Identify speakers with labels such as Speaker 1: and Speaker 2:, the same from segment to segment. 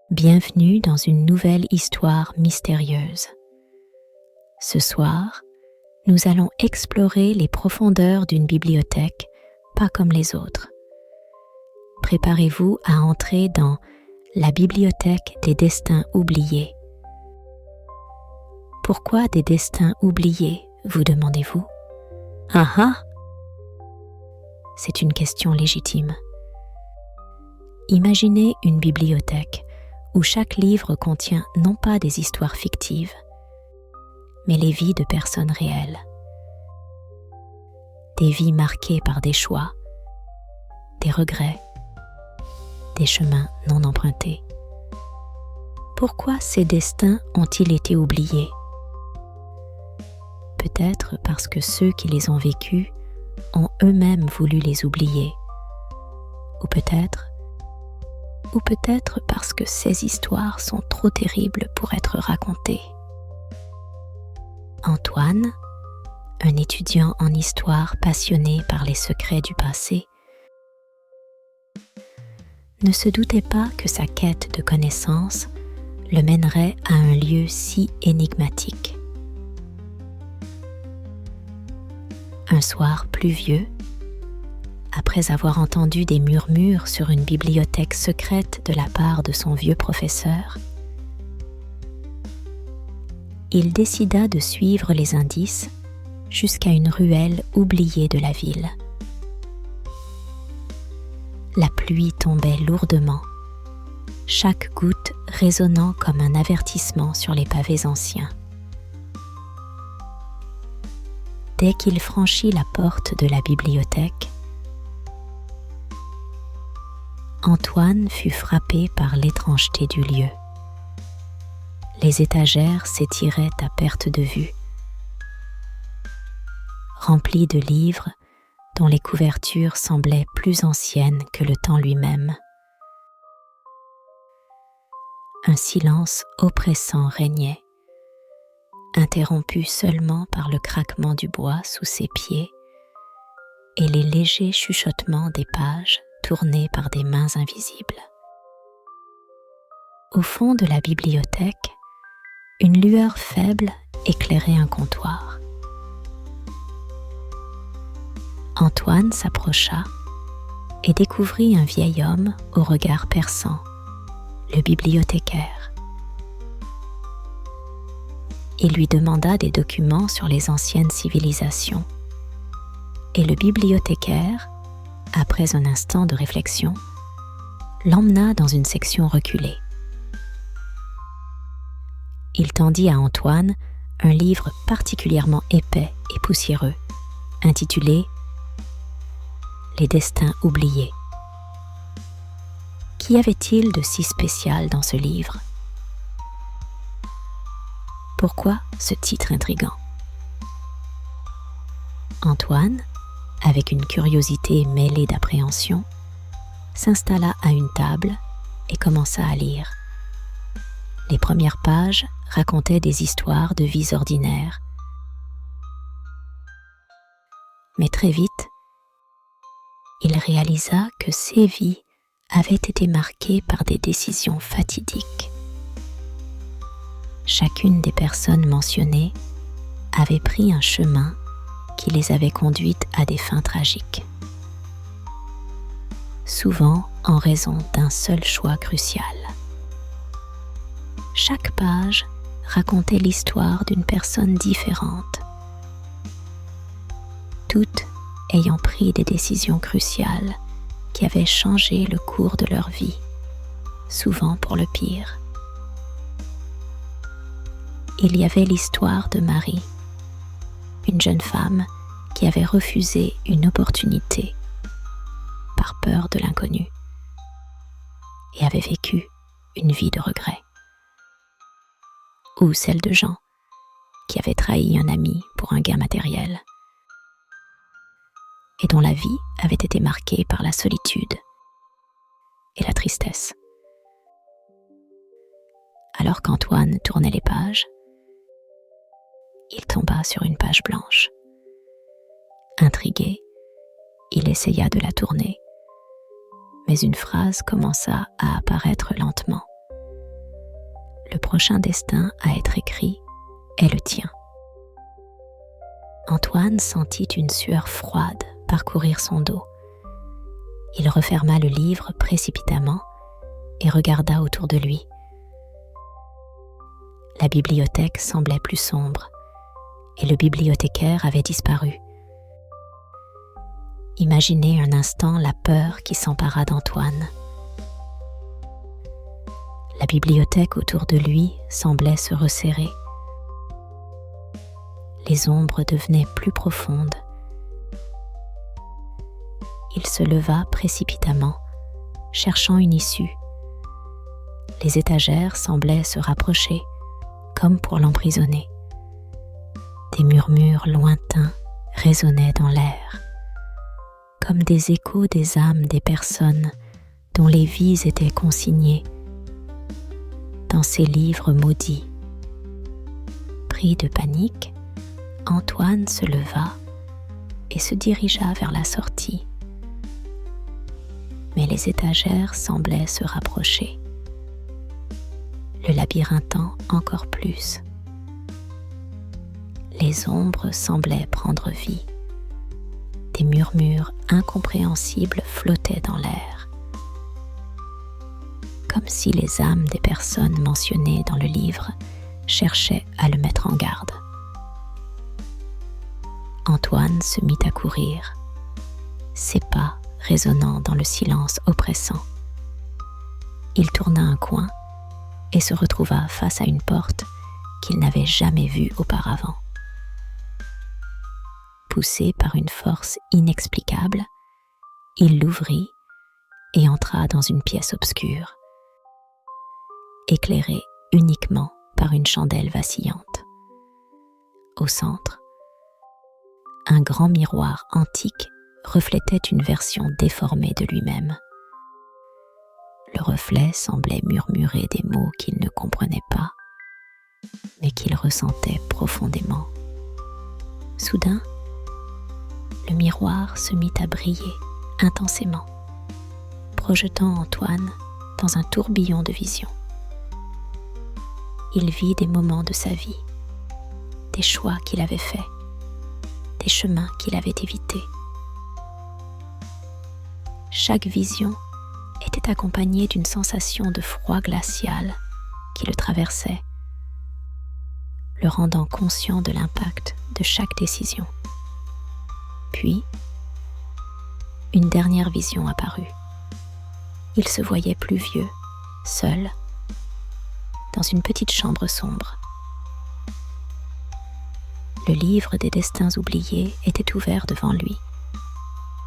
Speaker 1: Bienvenue dans une nouvelle histoire mystérieuse. Ce soir, nous allons explorer les profondeurs d'une bibliothèque pas comme les autres. Préparez-vous à entrer dans la bibliothèque des destins oubliés. Pourquoi des destins oubliés, vous demandez-vous? Ah ah! C'est une question légitime. Imaginez une bibliothèque où chaque livre contient non pas des histoires fictives, mais les vies de personnes réelles. Des vies marquées par des choix, des regrets, des chemins non empruntés. Pourquoi ces destins ont-ils été oubliés? Peut-être parce que ceux qui les ont vécus ont eux-mêmes voulu les oublier. Ou peut-être parce que ces histoires sont trop terribles pour être racontées. Antoine, un étudiant en histoire passionné par les secrets du passé, ne se doutait pas que sa quête de connaissances le mènerait à un lieu si énigmatique. Un soir pluvieux, après avoir entendu des murmures sur une bibliothèque secrète de la part de son vieux professeur, il décida de suivre les indices jusqu'à une ruelle oubliée de la ville. La pluie tombait lourdement, chaque goutte résonnant comme un avertissement sur les pavés anciens. Dès qu'il franchit la porte de la bibliothèque, Antoine fut frappé par l'étrangeté du lieu. Les étagères s'étiraient à perte de vue, remplies de livres dont les couvertures semblaient plus anciennes que le temps lui-même. Un silence oppressant régnait, interrompu seulement par le craquement du bois sous ses pieds et les légers chuchotements des pages tournées par des mains invisibles. Au fond de la bibliothèque, une lueur faible éclairait un comptoir. Antoine s'approcha et découvrit un vieil homme au regard perçant, le bibliothécaire. Il lui demanda des documents sur les anciennes civilisations, et le bibliothécaire, après un instant de réflexion, l'emmena dans une section reculée. Il tendit à Antoine un livre particulièrement épais et poussiéreux, intitulé « Les destins oubliés ». Qu'y avait-il de si spécial dans ce livre? Pourquoi ce titre intrigant? Antoine, avec une curiosité mêlée d'appréhension, s'installa à une table et commença à lire. Les premières pages racontaient des histoires de vies ordinaires. Mais très vite, il réalisa que ces vies avaient été marquées par des décisions fatidiques. Chacune des personnes mentionnées avait pris un chemin qui les avait conduites à des fins tragiques, souvent en raison d'un seul choix crucial. Chaque page racontait l'histoire d'une personne différente, toutes ayant pris des décisions cruciales qui avaient changé le cours de leur vie, souvent pour le pire. Il y avait l'histoire de Marie, une jeune femme qui avait refusé une opportunité par peur de l'inconnu et avait vécu une vie de regret. Ou celle de Jean, qui avait trahi un ami pour un gain matériel et dont la vie avait été marquée par la solitude et la tristesse. Alors qu'Antoine tournait les pages, il tomba sur une page blanche. Intrigué, il essaya de la tourner, mais une phrase commença à apparaître lentement, le prochain destin à être écrit est le tien. Antoine sentit une sueur froide parcourir son dos. Il referma le livre précipitamment et regarda autour de lui. La bibliothèque semblait plus sombre et le bibliothécaire avait disparu. Imaginez un instant la peur qui s'empara d'Antoine. La bibliothèque autour de lui semblait se resserrer. Les ombres devenaient plus profondes. Il se leva précipitamment, cherchant une issue. Les étagères semblaient se rapprocher, comme pour l'emprisonner. Des murmures lointains résonnaient dans l'air, comme des échos des âmes des personnes dont les vies étaient consignées dans ces livres maudits. Pris de panique, Antoine se leva et se dirigea vers la sortie. Mais les étagères semblaient se rapprocher, le labyrinthan encore plus. Les ombres semblaient prendre vie. Des murmures incompréhensibles flottaient dans l'air, comme si les âmes des personnes mentionnées dans le livre cherchaient à le mettre en garde. Antoine se mit à courir, ses pas résonnant dans le silence oppressant. Il tourna un coin et se retrouva face à une porte qu'il n'avait jamais vue auparavant. Poussé par une force inexplicable, il l'ouvrit et entra dans une pièce obscure, éclairée uniquement par une chandelle vacillante. Au centre, un grand miroir antique reflétait une version déformée de lui-même. Le reflet semblait murmurer des mots qu'il ne comprenait pas, mais qu'il ressentait profondément. Soudain, le miroir se mit à briller intensément, projetant Antoine dans un tourbillon de visions. Il vit des moments de sa vie, des choix qu'il avait faits, des chemins qu'il avait évités. Chaque vision était accompagnée d'une sensation de froid glacial qui le traversait, le rendant conscient de l'impact de chaque décision. Puis, une dernière vision apparut. Il se voyait plus vieux, seul, dans une petite chambre sombre. Le livre des destins oubliés était ouvert devant lui.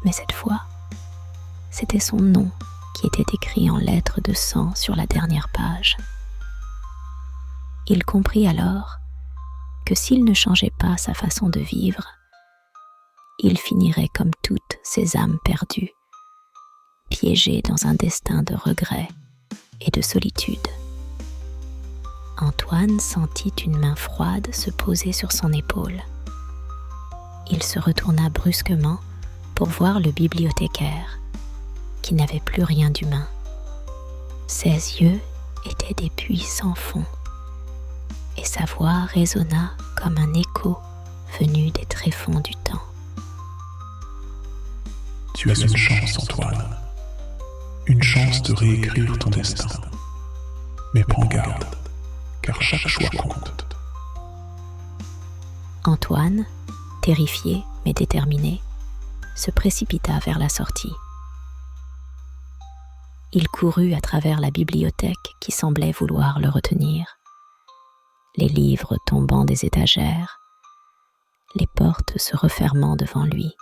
Speaker 1: Mais cette fois, c'était son nom qui était écrit en lettres de sang sur la dernière page. Il comprit alors que s'il ne changeait pas sa façon de vivre, il finirait comme toutes ces âmes perdues, piégées dans un destin de regret et de solitude. Antoine sentit une main froide se poser sur son épaule. Il se retourna brusquement pour voir le bibliothécaire, qui n'avait plus rien d'humain. Ses yeux étaient des puits sans fond, et sa voix résonna comme un écho venu des tréfonds du temps.
Speaker 2: Tu as une chance, Antoine. Une chance de réécrire ton destin. Mais prends garde, car chaque choix compte.
Speaker 1: Antoine, terrifié mais déterminé, se précipita vers la sortie. Il courut à travers la bibliothèque qui semblait vouloir le retenir, les livres tombant des étagères, les portes se refermant devant lui.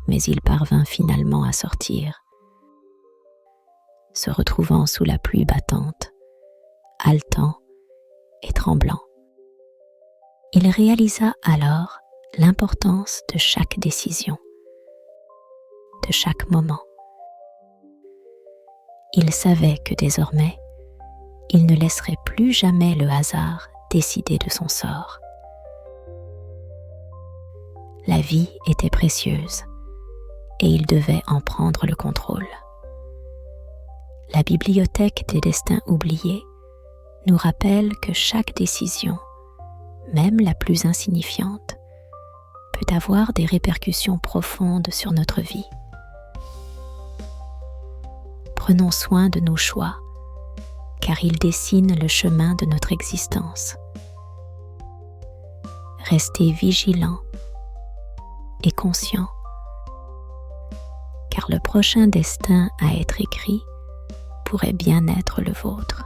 Speaker 1: Mais il parvint finalement à sortir, se retrouvant sous la pluie battante, haletant et tremblant. Il réalisa alors l'importance de chaque décision, de chaque moment. Il savait que désormais, il ne laisserait plus jamais le hasard décider de son sort. La vie était précieuse et il devait en prendre le contrôle. La bibliothèque des destins oubliés nous rappelle que chaque décision, même la plus insignifiante, peut avoir des répercussions profondes sur notre vie. Prenons soin de nos choix, car ils dessinent le chemin de notre existence. Restez vigilants et conscients, car le prochain destin à être écrit pourrait bien être le vôtre.